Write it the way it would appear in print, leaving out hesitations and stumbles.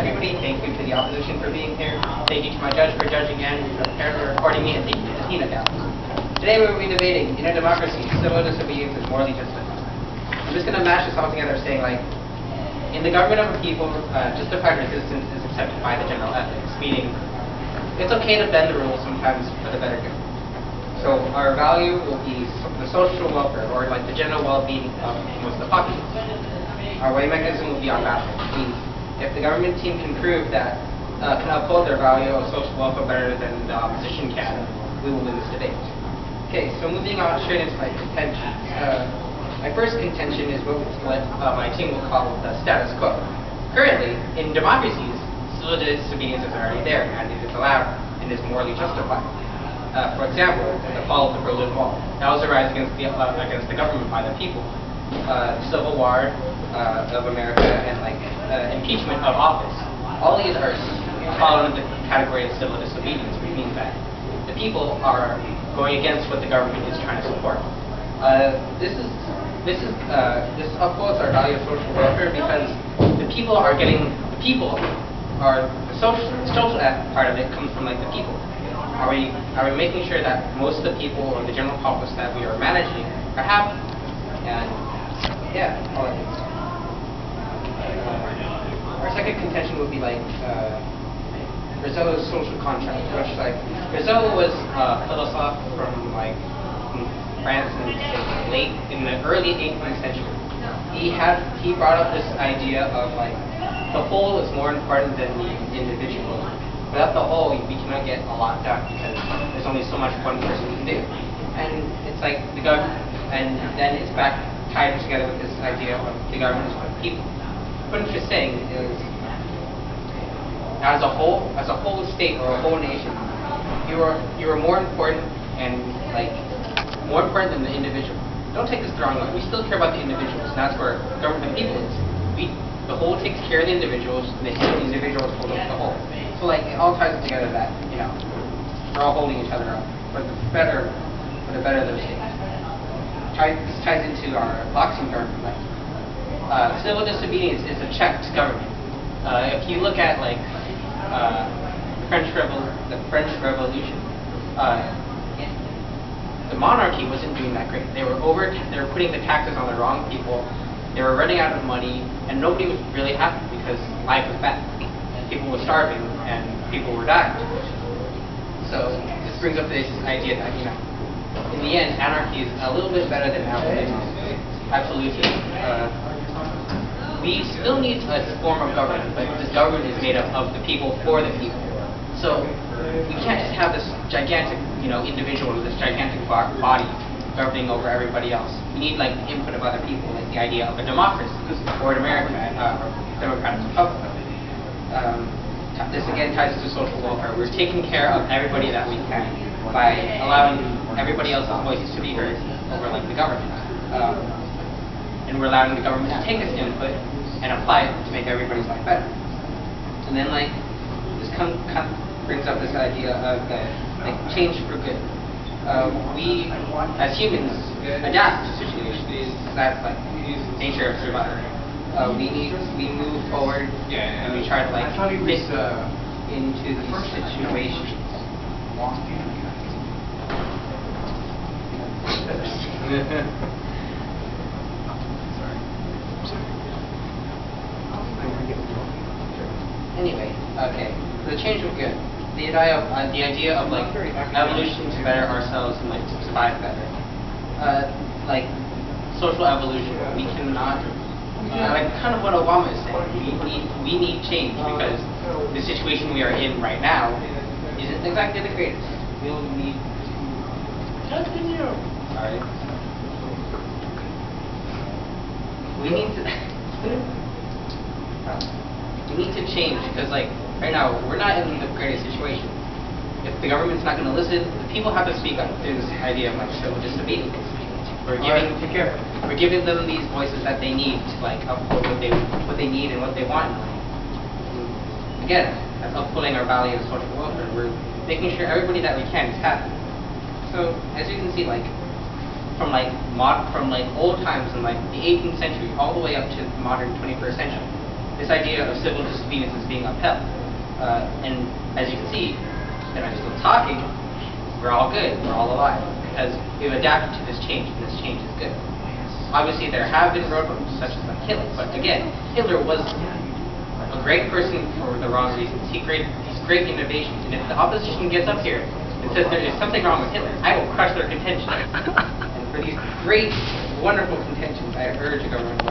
everybody. Thank you to the opposition for being here. Thank you to my judge for judging and for recording me, and thank you to Tina Gal. Today we will be debating, in a democracy, civil disobedience is morally justified. I'm just going to mash this all together saying, like, in the government of a people, justified resistance is accepted by the general ethics, meaning it's okay to bend the rules sometimes for the better good. So our value will be the social welfare, or like the general well-being of most of the populace. Our way mechanism will be on balance. Means if the government team can prove that can uphold their value of social welfare better than the opposition can, we will win this debate. Okay, so moving on straight into my contentions. My first contention is what my team will call the status quo. Currently, in democracies, civil disobedience is already there, and it is allowed and is morally justified. For example, the fall of the Berlin Wall. That was a rise against the government by the people. Civil War of America and impeachment of office. All these are fall under the category of civil disobedience, which means that the people are going against what the government is trying to support. This upholds our value of social welfare because the social part of it comes from the people. Are we making sure that most of the people or the general populace that we are managing are happy? And yeah, all that. Our second contention would be Rousseau's social contract, which Rousseau was a philosopher from France in the early 18th century. He brought up this idea of the whole is more important than the individual. Without the whole, we cannot get a lot done because there's only so much one person can do. And it's the government, and then it's back tied together with this idea of the government is for the people. What I'm just saying is, as a whole state or a whole nation, you are more important and more important than the individual. Don't take this the wrong way. We still care about the individuals, and that's where government and people is. The whole takes care of the individuals, and the individuals hold up the whole. So it all ties together that we're all holding each other up for the better of the state. This ties into our boxing government. Civil disobedience is a check to government. If you look at the French Revolution, the monarchy wasn't doing that great. They were putting the taxes on the wrong people. They were running out of money, and nobody was really happy because life was bad. People were starving, and people were dying. So this brings up this idea that in the end, anarchy is a little bit better than absolutism. We still need a form of government, but this government is made up of the people for the people. So we can't just have this gigantic, individual with this gigantic body governing over everybody else. We need the input of other people, the idea of a democracy, or an American democratic republic. This again ties to social welfare. We're taking care of everybody that we can by allowing everybody else's voices to be heard over the government. And we're allowing the government to take this input and apply it to make everybody's life better. And then this brings up this idea of change for good. We as humans adapt to situations. That's nature of survival. We move forward and we try to fit into these situations. Anyway, okay. The change of good. The idea of evolution to better ourselves and to survive better. Social evolution. We cannot. Kind of what Obama is saying. We need change because the situation we are in right now isn't exactly the greatest. We'll need. Continue. Sorry. We need to. We need to change because right now we're not in the greatest situation. If the government's not going to listen, the people have to speak up. There's this idea of civil disobedience. We're giving them these voices that they need to uphold what they need and what they want. Again, that's upholding our value of social welfare. We're making sure everybody that we can is happy. So as you can see, from old times in the 18th century all the way up to the modern 21st century, this idea of civil disobedience is being upheld. And as you can see, and I'm still talking, we're all good, we're all alive, because we've adapted to this change, and this change is good. Obviously, there have been roadblocks, such as like Hitler, but again, Hitler was a great person for the wrong reasons. He created these great innovations, and if the opposition gets up here and says there is something wrong with Hitler, I will crush their contention. And for these great, wonderful contentions, I urge the government